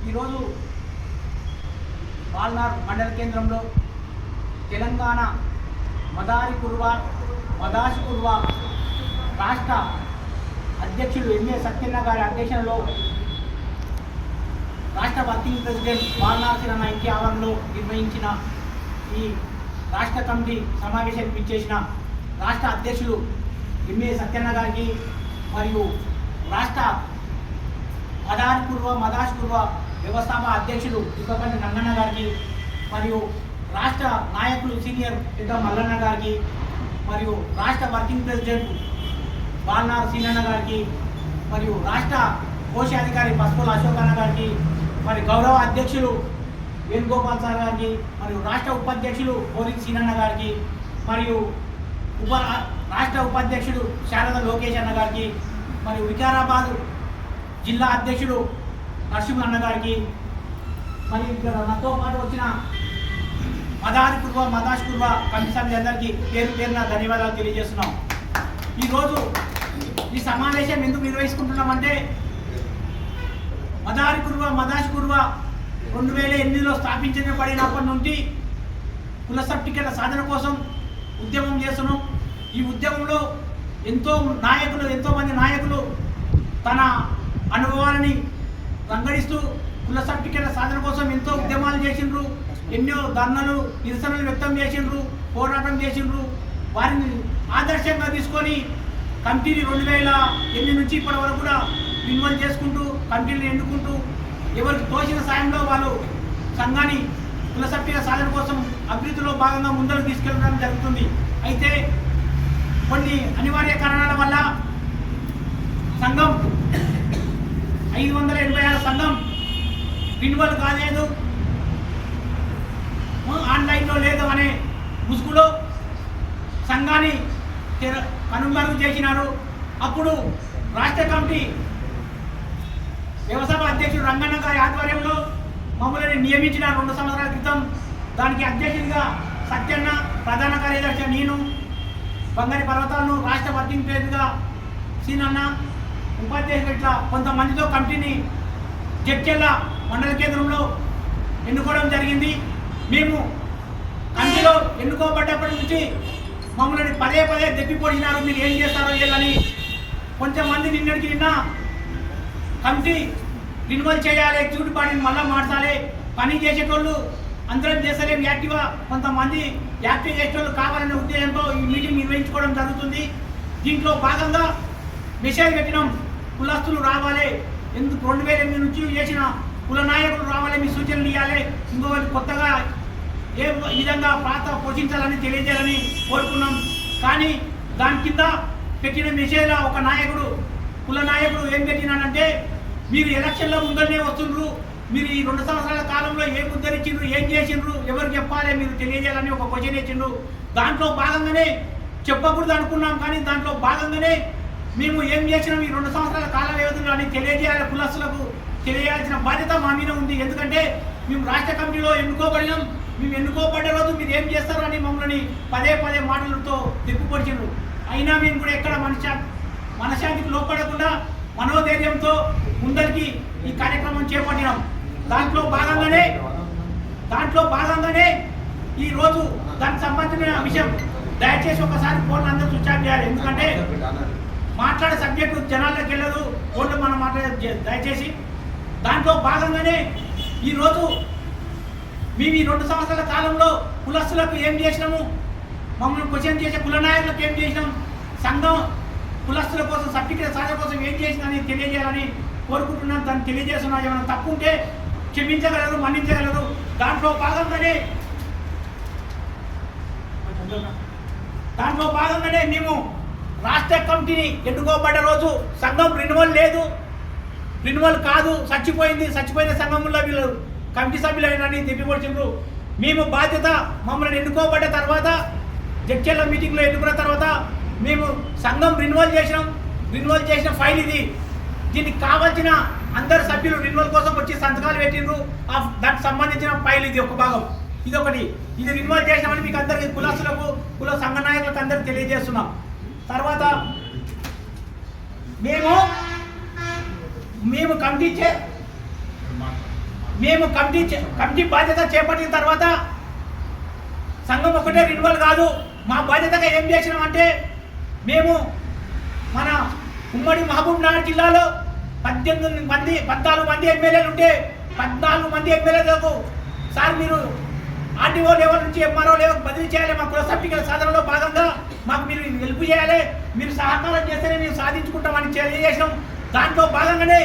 ఈరోజు పాల్నార్ మండల కేంద్రంలో తెలంగాణ మదాష్ కుర్వ రాష్ట్ర అధ్యక్షులు ఎంఏ సత్యన్న గారి అధ్యక్షతలో రాష్ట్ర వర్కింగ్ ప్రెసిడెంట్ పాల్నార్ సిరన్న ఇంటి ఆవరణలో నిర్వహించిన ఈ రాష్ట్ర కమిటీ సమావేశానికి విచ్చేసిన రాష్ట్ర అధ్యక్షులు ఎంఏ సత్యన్న గారికి మరియు రాష్ట్ర మదాష్ కుర్వ వ్యవస్థాపక అధ్యక్షులు దుక్కపల్లి రంగన్న గారికి మరియు రాష్ట్ర నాయకులు సీనియర్ పెద్ద మల్లన్న గారికి మరియు రాష్ట్ర వర్కింగ్ ప్రెసిడెంట్ బాల్నార్ సీనన్న గారికి మరియు రాష్ట్ర కోశాధికారి పసుపుల అశోకన్న గారికి మరి గౌరవ అధ్యక్షులు వేణుగోపాల్ సార్ గారికి మరియు రాష్ట్ర ఉపాధ్యక్షులు కోరిక్ సీనన్న గారికి మరియు రాష్ట్ర ఉపాధ్యక్షుడు శారద లోకేష్ అన్న గారికి మరియు వికారాబాద్ జిల్లా అధ్యక్షుడు నరసింహ అన్న గారికి మరియు ఇక్కడ నాతో పాటు వచ్చిన మదాష్ కుర్వ కమిటీ సభ్యులందరికీ పేరు పేరున ధన్యవాదాలు తెలియజేస్తున్నాం. ఈరోజు ఈ సమావేశం ఎందుకు నిర్వహించుకుంటున్నామంటే మదాష్ కుర్వ 2008లో స్థాపించబడినప్పటి నుండి కుల సర్టిఫికేట్ల సాధన కోసం ఉద్యమం చేస్తున్నాం. ఈ ఉద్యమంలో ఎంతోమంది నాయకులు తన అనుభవాలని రంగడిస్తూ కుల సర్టిఫికేట్ల సాధన కోసం ఎంతో ఉద్యమాలు చేసిండ్రు, ఎన్నో ధర్నాలు నిరసనలు వ్యక్తం చేసిండ్రు, పోరాటం చేసిండ్రు. వారిని ఆదర్శంగా తీసుకొని కమిటీని 2008 నుంచి ఇప్పటి వరకు కూడా ఇన్వాల్వ్ చేసుకుంటూ కమిటీలను ఎన్నుకుంటూ ఎవరికి తోచిన సాయంలో వాళ్ళు సంఘాన్ని కుల సర్టిఫికేట్ల సాధన కోసం అభివృద్ధిలో భాగంగా ముందరకు తీసుకెళ్ళడం జరుగుతుంది. అయితే కొన్ని అనివార్య కారణాల వల్ల సంఘం 586 సంఘం రిన్యువల్ కాలేదు, ఆన్లైన్లో లేదు అనే ముసుగులో సంఘాన్ని కనుమరుగు చేసినారు. అప్పుడు రాష్ట్ర కమిటీ వ్యవసాయ అధ్యక్షుడు రంగన్న గారి ఆధ్వర్యంలో మమ్మల్ని నియమించిన 2 సంవత్సరాల క్రితం. దానికి అధ్యక్షుడిగా సత్యన్న, ప్రధాన కార్యదర్శి నేను, బంగారి పర్వతాలను రాష్ట్ర వర్కింగ్ ప్రెసిడెంట్గా సీనన్న, ఉపాధ్యక్షుడు ఇట్లా కొంతమందితో కమిటీని జడ్చెల్ల మండల కేంద్రంలో ఎన్నుకోవడం జరిగింది. మేము కమిటీలో ఎన్నుకోబడ్డప్పటి నుంచి మమ్మల్ని పదే దెప్పిపోడినారు, మీరు ఏం చేస్తారో చేయాలని. కొంచెంమంది నిన్న కమిటీ రిన్యువల్ చేయాలి, ఎగ్జిక్యూటివ్ బాడీని మళ్ళీ మార్చాలి, పని చేసేటోళ్ళు అందరం చేస్తలేం యాక్టివ్గా, కొంతమంది యాక్టివ్ చేసేటోళ్ళు కావాలనే ఉద్దేశంతో ఈ మీటింగ్ నిర్వహించుకోవడం జరుగుతుంది. దీంట్లో భాగంగా మెసేజ్ పెట్టినాం, కులస్తులు రావాలి, ఎందుకు 2008 నుంచి చేసిన కుల నాయకులు రావాలి, మీ సూచనలు ఇవ్వాలి, ఇంకొకటి కొత్తగా ఏ విధంగా పాత్ర పోషించాలని తెలియజేయాలని కోరుకున్నాం. కానీ దాని కింద పెట్టిన మెసేజ్లో ఒక కుల నాయకుడు ఏం పెట్టినాడంటే, మీరు ఎలక్షన్లో ముందరనే వస్తుండ్రు, మీరు ఈ 2 సంవత్సరాల కాలంలో ఏం ఉద్ధరించిండ్రు, ఏం చేసిండ్రు, ఎవరు చెప్పాలి, మీరు తెలియజేయాలని ఒక క్వశ్చన్ ఇచ్చిండ్రు. దాంట్లో భాగంగానే చెప్పకూడదు అనుకున్నాం, కానీ దాంట్లో భాగంగానే మేము ఏం చేసినాం ఈ 2 సంవత్సరాల కాల వ్యవధిలో అని తెలియజేయాలి, కులస్తులకు తెలియాల్సిన బాధ్యత మా మీద ఉంది. ఎందుకంటే మేము రాష్ట్ర కమిటీలో ఎన్నుకోబడినాం, మేము ఎన్నుకోబడ్డ రోజు మీరు ఏం చేస్తారు అని మమ్మల్ని పదే మాటలతో తిప్పుపరిచిండ్రు. అయినా మేము కూడా ఎక్కడ మనశ్శాంతికి లోపడకుండా మనోధైర్యంతో ముందరికి ఈ కార్యక్రమం చేపట్టినాం. దాంట్లో భాగంగానే ఈరోజు దానికి సంబంధించిన విషయం దయచేసి ఒకసారి ఫోన్లు అందరూ స్విచ్ ఆఫ్ చేయాలి. ఎందుకంటే మాట్లాడే సబ్జెక్టు జనాల్లోకి వెళ్ళదు, ఫోన్లు మనం మాట్లాడే దయచేసి. దాంట్లో భాగంగానే ఈరోజు మేము ఈ 2 సంవత్సరాల కాలంలో కులస్తులకు ఏం చేసినాము, మమ్మల్ని క్వశ్చన్ చేసే కుల నాయకులకు ఏం చేసినాం, సంఘం కులస్తుల కోసం సర్టిఫికేట్ సాధన కోసం ఏం చేసిందని తెలియజేయాలని కోరుకుంటున్నాను. దాన్ని తెలియజేస్తున్నా. ఏమైనా తప్పు ఉంటే క్షమించగలరు, మన్నించగలరు. దాంట్లో భాగంగానే మేము రాష్ట్ర కమిటీని ఎన్నుకోబడ్డ రోజు సంఘం రిన్యువల్ కాదు, చచ్చిపోయిన సంఘంలో వీళ్ళు కమిటీ సభ్యులైనని తెప్పిపడుతుండ్రు. మేము బాధ్యత మమ్మల్ని ఎన్నుకోబడ్డ తర్వాత జడ్చెల్ల మీటింగ్లో ఎన్నుకున్న తర్వాత మేము సంఘం రిన్యువల్ చేసిన ఫైల్ ఇది. దీనికి కావాల్సిన అందరు సభ్యులు రిన్యువల్ కోసం వచ్చి సంతకాలు పెట్టిండ్రు. దానికి సంబంధించిన ఫైల్ ఇది ఒక భాగం. ఇదొకటి, ఇది రిన్యువల్ చేసినామని మీకు అందరికి కులస్తులకు కుల సంఘ నాయకులకు అందరికి తెలియజేస్తున్నాం. తర్వాత మేము కమిటీ మేము కమిటీ బాధ్యత చేపట్టిన తర్వాత సంఘం ఒకటే రెన్యువల్ కాదు, మా బాధ్యతగా ఏం చేసినామంటే మేము మన ఉమ్మడి మహబూబ్ నగర్ జిల్లాలో 14 మంది ఎమ్మెల్యేలు ఉంటే 14 మంది ఎమ్మెల్యేలకు సార్ మీరు ఆర్టీఓ లెవెల్ నుంచి ఎంఆర్ఓ లెవెల్ బదిలీ చేయాలి, మా కుల సర్టిఫికేట్ సాధనలో భాగంగా మాకు మీరు హెల్ప్ చేయాలి, మీరు సహకారం చేస్తేనే మేము సాధించుకుంటామని తెలియజేసాం. దాంట్లో భాగంగానే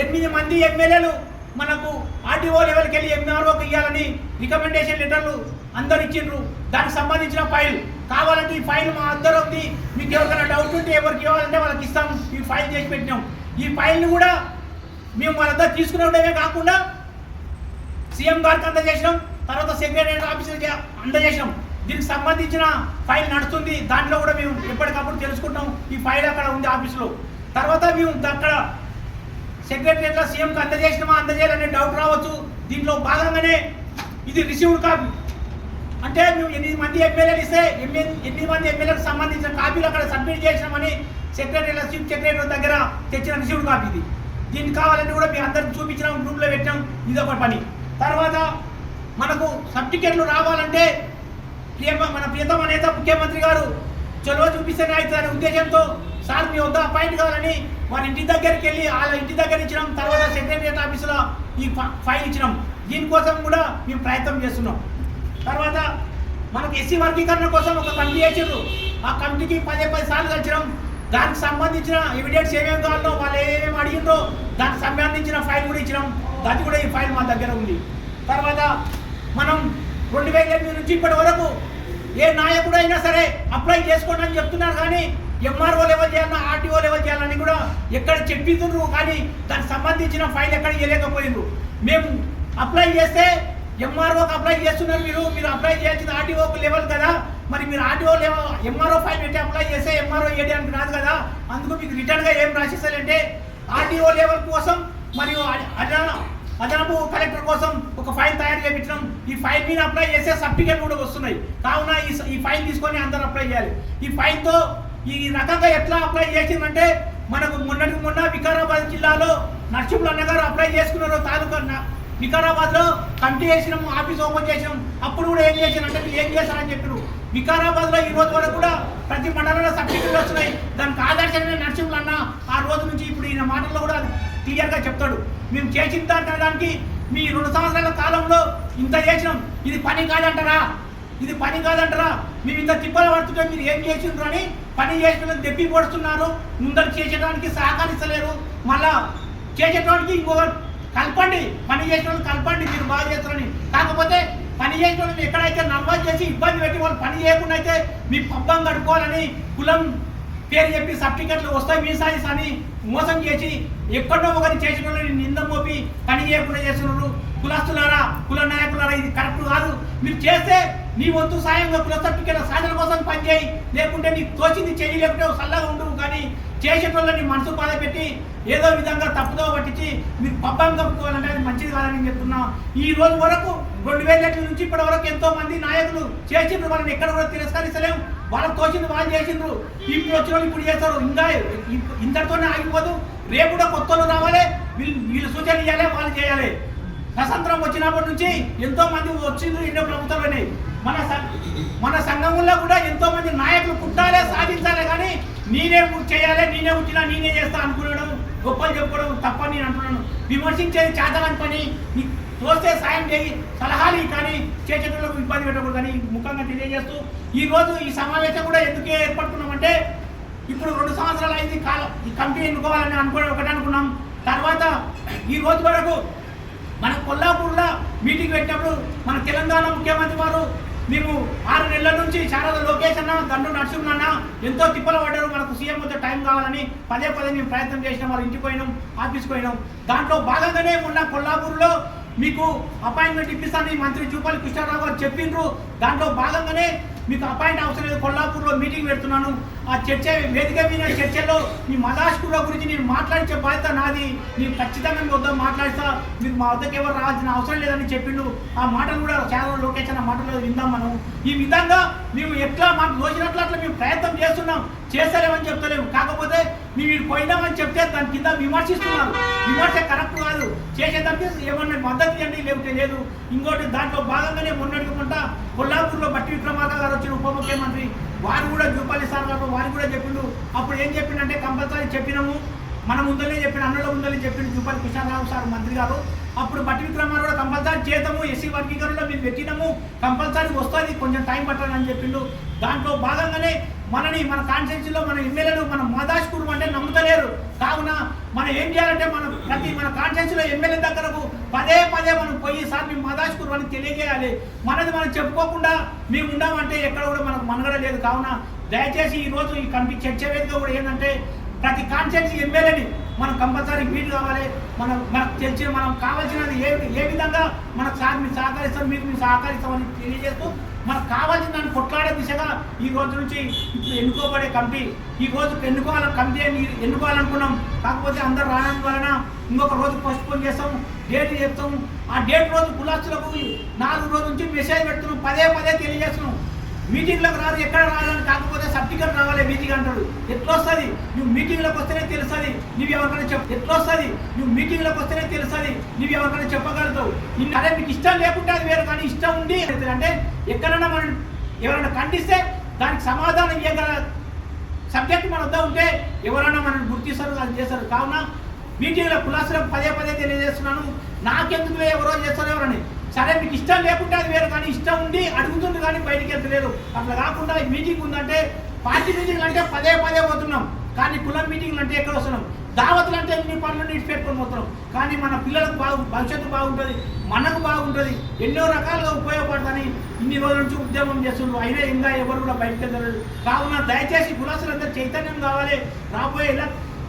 8 మంది ఎమ్మెల్యేలు మనకు ఆర్టీఓ లెవెల్కి వెళ్ళి ఎంఆర్ఓకి ఇవ్వాలని రికమెండేషన్ లెటర్లు అందరు ఇచ్చిండ్రు. దానికి సంబంధించిన ఫైల్ కావాలంటే ఈ ఫైల్ మా అందరూ ఉంది, మీకు ఎవరికైనా డౌట్ ఉంటే ఎవరికి ఇవ్వాలంటే వాళ్ళకి ఇస్తాం. ఈ ఫైల్ చేసి పెట్టినాం. ఈ ఫైల్ని కూడా మేము వాళ్ళందరూ తీసుకునే కాకుండా సీఎం గారికి అందజేసినాం, తర్వాత సెక్రటరీ ఆఫీసర్కి అందజేసినాం. దీనికి సంబంధించిన ఫైల్ నడుస్తుంది, దాంట్లో కూడా మేము ఎప్పటికప్పుడు తెలుసుకుంటాం. ఈ ఫైల్ అక్కడ ఉంది ఆఫీసులో. తర్వాత మేము అక్కడ సెక్రటరీలో సీఎంకి అందజేయాలనే డౌట్ రావచ్చు. దీంట్లో భాగంగానే ఇది రిసీవ్డ్ కాపీ, అంటే మేము 8 మంది ఎమ్మెల్యేలు ఇస్తే 8 మంది ఎమ్మెల్యేలకు సంబంధించిన కాపీలు అక్కడ సబ్మిట్ చేసినామని సెక్రటరీలో చీఫ్ సెక్రటరీ దగ్గర తెచ్చిన రిసీవ్డ్ కాపీ ఇది. దీనికి కావాలంటే కూడా మేము అందరికి చూపించినాం, గ్రూప్లో పెట్టాం. ఇది ఒక పని. తర్వాత మనకు సర్టిఫికెట్లు రావాలంటే మన ప్రియతమ నేత ముఖ్యమంత్రి గారు చొరవ చూపిస్తేనే అవుతుందనే ఉద్దేశంతో సార్ మీ వద్ద అపాయింట్ కావాలని వాళ్ళ ఇంటి దగ్గరికి వెళ్ళి వాళ్ళ ఇంటి దగ్గర ఇచ్చినాం. తర్వాత సెక్రటరియట్ ఆఫీసులో ఈ ఫైల్ ఇచ్చినాం. దీనికోసం కూడా మేము ప్రయత్నం చేస్తున్నాం. తర్వాత మనకు ఎస్సీ వర్గీకరణ కోసం ఒక కమిటీ వేసారు. ఆ కమిటీకి 10 సార్లు కలిసినాం. దానికి సంబంధించిన ఎవిడెన్స్ ఏమేమి కావాలో వాళ్ళు ఏమేమి అడిగిందో దానికి సంబంధించిన ఫైల్ కూడా ఇచ్చినాం. అది కూడా ఈ ఫైల్ మా దగ్గర ఉంది. తర్వాత మనం 2008 నుంచి ఇప్పటి వరకు ఏ నాయకుడు అయినా సరే అప్లై చేసుకోండి అని చెప్తున్నారు, కానీ ఎంఆర్ఓ లెవెల్ చేయాలన్నా ఆర్టీఓ లెవెల్ చేయాలని కూడా ఎక్కడ చెప్పిండ్రు, కానీ దానికి సంబంధించిన ఫైల్ ఎక్కడ ఇవ్వలేకపోయిండ్రు. మేము అప్లై చేస్తే ఎంఆర్ఓకి అప్లై చేస్తున్నారు, మీరు అప్లై చేయాల్సింది ఆర్టీఓకి లెవెల్ కదా, మరి మీరు ఆర్టీఓ లెవెల్ ఎంఆర్ఓ ఫైల్ పెట్టి అప్లై చేస్తే ఎంఆర్ఓ వేయడానికి రాదు కదా, అందుకు మీకు రిటర్న్గా ఏం రాసిస్తారంటే ఆర్టీఓ లెవెల్ కోసం మరియు అదనపు కలెక్టర్ కోసం ఒక ఫైల్ తయారు చేయించడం. ఈ ఫైల్ మీద అప్లై చేసే సర్టిఫికేట్ కూడా వస్తున్నాయి. కావున ఈ ఫైల్ తీసుకొని అందరూ అప్లై చేయాలి. ఈ ఫైల్తో ఈ రకంగా ఎట్లా అప్లై చేసిందంటే మనకు మొన్న వికారాబాద్ జిల్లాలో నర్సింహులు అన్నగారు అప్లై చేసుకున్నారు. తాలూకా వికారాబాద్లో కమిటీ చేసినాం, ఆఫీస్ ఓపెన్ చేసినాం. అప్పుడు కూడా ఏం చేశారంటే ఏం చేశారని చెప్పారు. వికారాబాద్లో ఈ రోజు వరకు కూడా ప్రతి మండలంలో సర్టిఫికెట్లు వస్తున్నాయి. దానికి ఆదర్శంగా నర్సింహులు అన్న ఆ రోజు నుంచి ఇప్పుడు ఈయన మాటల్లో కూడా క్లియర్గా చెప్తాడు. మేము చేసిన దానికి మీ 2 సంవత్సరాల కాలంలో ఇంత చేసినాం, ఇది పని కాదంటారా, ఇది పని కాదంటారా, మేము ఇంత తిప్పలు పడుతుంటే మీరు ఏం చేసిండ్రు అని పని చేసిన దెప్పి పొడుస్తున్నారు. ముందర చేసేటానికి సహకరిస్తలేరు. మళ్ళా చేసేటానికి ఇంకొక కలపండి, పని చేసిన వాళ్ళు కలపండి, మీరు బాగా చేస్తారని. కాకపోతే పని చేసిన వాళ్ళని ఎక్కడైతే నర్వస్ చేసి ఇబ్బంది పెట్టి వాళ్ళు పని చేయకుండా అయితే మీ పబ్బం గడుపుకోవాలని కులం పేరు చెప్పి సర్టిఫికెట్లు వస్తాయి మీ సాయిస్ అని మోసం చేసి ఎక్కడో ఒకరిని చేసిన వాళ్ళని నింద మోపి పని చేయకుండా చేస్తున్నారు. కులస్తులారా, కుల నాయకులారా, ఇది కరెక్ట్ కాదు. మీరు చేస్తే నీ వంతు సాయంగా కుల సర్టిఫికెట్ల సాధన కోసం పనిచేయి, లేకుంటే నీకు తోచింది చేయి, లేకుంటే చల్లగా ఉండవు. కానీ చేసేటోళ్ళని మనసు బాధ పెట్టి ఏదో విధంగా తప్పుదో పట్టించి మీరు పబ్బం కప్పుకోవాలంటే అది మంచిది కాదని చెప్తున్నా. ఈ రోజు వరకు 2008 నుంచి ఇప్పటి వరకు ఎంతో మంది నాయకులు చేసిండ్రు, వాళ్ళని ఎక్కడ కూడా తిరస్కరిస్తలేము. వాళ్ళకి తోచింది వాళ్ళు చేసిండ్రు. ఇప్పుడు వచ్చిన వాళ్ళు ఇప్పుడు చేస్తారు. ఇంకా ఇంతటితోనే ఆగిపోదు. రేపు కూడా కొత్త వాళ్ళు రావాలి, వీళ్ళు సూచనలు ఇవ్వాలి, వాళ్ళు చేయాలి. స్వతంత్రం వచ్చినప్పటి నుంచి ఎంతో మంది వచ్చిండ్రు, ఎన్నో ప్రభుత్వాలు అయినాయి. మన సంఘంలో కూడా ఎంతో మంది నాయకులు పుట్టాలే, సాధించాలి. కానీ నేనే చేయాలి, నేనే పుట్టినా నేనే చేస్తా అనుకున్నాడు, గొప్పలు చెప్పుకోవడం తప్పని నేను అంటున్నాను. విమర్శించేది చేతగాని పని, తోస్తే సాయం చేయి, సలహాలు కానీ చేసేటోళ్ళకు ఇబ్బంది పెట్టకూడదు అని ముఖ్యంగా తెలియజేస్తూ ఈరోజు ఈ సమావేశం కూడా ఎందుకు ఏర్పడుతున్నామంటే ఇప్పుడు 2 సంవత్సరాలు అయింది కాలం ఈ కమిటీ ఎన్నుకోవాలని ఒకటి అనుకున్నాం. తర్వాత ఈ రోజు వరకు మన కొల్లాపూర్లో మీటింగ్ పెట్టినప్పుడు మన తెలంగాణ ముఖ్యమంత్రి వారు మేము 6 నెలల నుంచి శారద లోకేష్ అన్న, దండు నరసింహ అన్న ఎంతో తిప్పలు పడ్డారు. మనకు సీఎం వద్ద టైం కావాలని పదే మేము ప్రయత్నం చేసినాం. వాళ్ళ ఇంటికి పోయినాం, ఆఫీస్కి పోయినాం. దాంట్లో భాగంగానే మొన్న కొల్లాపూర్లో మీకు అపాయింట్మెంట్ ఇప్పిస్తానని మంత్రి జూపల్లి కృష్ణారావు గారు చెప్పిండ్రు. దాంట్లో భాగంగానే మీకు అపాయింట్ అవసరం లేదు, కొల్లాపూర్లో మీటింగ్ పెడుతున్నాను. ఆ చర్చ వేదిక మీద చర్చలో మీ మదాష్కుల గురించి నేను మాట్లాడించే బాధ్యత నాది. నేను ఖచ్చితంగా మీ వద్ద మాట్లాడిస్తా, మీరు మా వద్దకు ఎవరు రావాల్సిన అవసరం లేదని చెప్పిండు. ఆ మాటలు కూడా చాలా లోకేష్ అన్న మాటలు విందాం మనం. ఈ విధంగా మేము ఎట్లా మాకు దోచినట్లు అట్లా మేము ప్రయత్నం చేస్తున్నాం, చేస్తలేమని చెప్తలేము. కాకపోతే మేము వీడు పోయినామని చెప్తే దాని కింద విమర్శిస్తున్నారు. విమర్శ కరెక్ట్ కాదు, చేసేదానికి ఏమన్నా మద్దతు ఇవ్వండి, లేకపోతే లేదు. ఇంకోటి దాంట్లో భాగంగానే మొన్నటికుంటా కొల్లాపూర్లో బట్టి విక్రమార్క గారు వచ్చిన ఉప ముఖ్యమంత్రి, వారు కూడా జూపాలి సార్ గారు వారు కూడా చెప్పిండు. అప్పుడు ఏం చెప్పిండంటే కంపల్సరీ చెప్పినాము, మన ముందరే చెప్పిన అన్నలో ముందరే చెప్పిండు జూపాలి కృష్ణారావు సార్ మంత్రి గారు. అప్పుడు బట్టి విక్రమార్క కూడా కంపల్సరీ చేద్దాము, ఎస్సీ వర్గీకరణలో మీరు పెట్టినాము, కంపల్సరీ వస్తుంది, కొంచెం టైం పట్టాలని చెప్పిండు. దాంట్లో భాగంగానే మన కాన్స్టిట్యూన్సీలో మన ఎమ్మెల్యేలు మన మదాష్కూరు అంటే నమ్ముతలేరు. కావున మనం ఏం చేయాలంటే మన కాన్స్టిట్యూన్సీలో ఎమ్మెల్యే దగ్గరకు పదే మనం పోయి సార్ మేము మదాష్కూరు అని తెలియజేయాలి. మనది మనం చెప్పుకోకుండా మేము ఉన్నామంటే ఎక్కడ కూడా మనకు మనగడ లేదు. కావున దయచేసి ఈరోజు ఈ కమిటీ చర్చ వేదిక కూడా ఏంటంటే ప్రతి కాన్స్టిట్యూన్సీ ఎమ్మెల్యేని మనం కంపల్సరీ మీట్ కావాలి. మనకు తెలిసి మనం కావాల్సినది ఏ విధంగా మనకు సార్ మీరు సహకరిస్తాం, మీకు మీరు సహకరిస్తామని తెలియజేస్తూ మనకు కావాల్సిన దాన్ని కొట్లాడే దిశగా ఈ రోజు నుంచి ఇప్పుడు ఎన్నుకోబడే కమిటీ, ఈ రోజు కమిటీ ఎన్నుకోవాలనుకున్నాం. కాకపోతే అందరు రావడం వలన ఇంకొక రోజు పోస్ట్పోన్ చేస్తాం, డేట్ చెప్తాం. ఆ డేట్ రోజు కులాస్తులకు 4 రోజుల నుంచి మెసేజ్ పెడుతున్నాం, పదే తెలియజేస్తున్నాం. మీటింగ్లకు రాదు, ఎక్కడ రాదని. కాకపోతే సర్టిఫికెట్ రావాలి మీటింగ్ అంటాడు. ఎట్లా వస్తుంది? నువ్వు మీటింగ్లకు వస్తేనే తెలుస్తుంది, నువ్వు ఎవరికైనా ఎట్లా వస్తుంది? నువ్వు మీటింగ్లకు వస్తేనే తెలుస్తుంది, నువ్వు ఎవరికైనా చెప్పగలుగుతావు. అదే మీకు ఇష్టం లేకుంటే అది వేరు, కానీ ఇష్టం ఉండి అంటే ఎక్కడైనా మనం ఎవరైనా ఖండిస్తే దానికి సమాధానం ఇవ్వగల సబ్జెక్ట్ మన వద్ద ఉంటే ఎవరైనా మనం గుర్తిస్తారు, అది చేస్తారు. కావున మీటింగ్లో కులాసులకు పదే తెలియజేస్తున్నాను, నాకెందుకు ఎవరో చేస్తారు ఎవరని. సరే మీకు ఇష్టం లేకుంటే అది వేరు, కానీ ఇష్టం ఉండి అడుగుతుంది కానీ బయటికి వెళ్తలేదు. అట్లా కాకుండా మీటింగ్ ఉందంటే పార్టీ మీటింగ్లు అంటే పదే పోతున్నాం, కానీ కులం మీటింగ్లు అంటే ఎక్కడ వస్తున్నాం. దావతులు అంటే ఎన్ని పనులు నీటి పెట్టుకొని పోతున్నాం. కానీ మన పిల్లలకు భవిష్యత్తు బాగుంటుంది, మనకు బాగుంటుంది, ఎన్నో రకాలుగా ఉపయోగపడుతుంది. ఇన్ని రోజుల నుంచి ఉద్యమం చేస్తున్నారు, అయినా ఇంకా ఎవరు కూడా బయటకు వెళ్తలేదు. కావున దయచేసి కులాసులందరూ చైతన్యం కావాలి. రాబోయే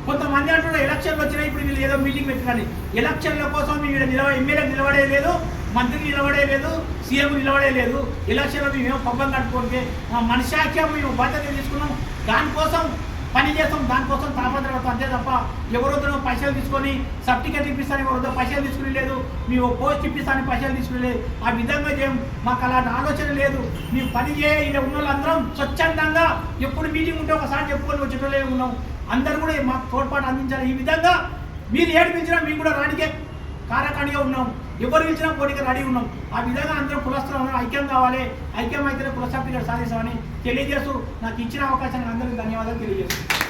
కొంతమంది అంటున్నారు ఎలక్షన్లు వచ్చినాయి, ఇప్పుడు వీళ్ళు ఏదో మీటింగ్ పెట్టినని. ఎలక్షన్ల కోసం ఎమ్మెల్యే నిలబడే లేదు, మంత్రి నిలబడే లేదు, సీఎం నిలబడే లేదు. ఎలక్షన్లో మేము పబ్బం కట్టుకుంటే మనశాఖ్యం మేము బాధ్యత తీసుకున్నాం, దానికోసం పని చేస్తాం, దానికోసం తాపత్రపడతాం. అంతే తప్ప ఎవరొద్దో పైసలు తీసుకొని సర్టిఫికెట్ ఇప్పిస్తాను, ఎవరొద్దో పైసలు తీసుకుని లేదు, మేము పోస్ట్ ఇప్పిస్తాను పైసలు తీసుకుని లేదు. ఆ విధంగా చేయం, మాకు అలాంటి ఆలోచన లేదు. మేము పని ఇక్కడ ఉన్న వాళ్ళందరం స్వచ్ఛందంగా ఎప్పుడు మీటింగ్ ఉంటే ఒకసారి చెప్పుకొని వచ్చేటోళ్ళే ఉన్నాం. అందరూ కూడా మాకు తోడ్పాటు అందించాలి. ఈ విధంగా మీరు ఏడు పిలిచినా మేము కూడా రానికే కారకాడిగా ఉన్నాం, ఎవరు పిలిచినా పోటీగా రెడీ ఉన్నాం. ఆ విధంగా అందరం కులస్తులు ఐక్యం కావాలి, ఐక్యం అయితే కుల సర్టిఫికేట్ సాధిస్తామని తెలియజేస్తూ నాకు ఇచ్చిన అవకాశానికి అందరికీ ధన్యవాదాలు తెలియజేస్తాను.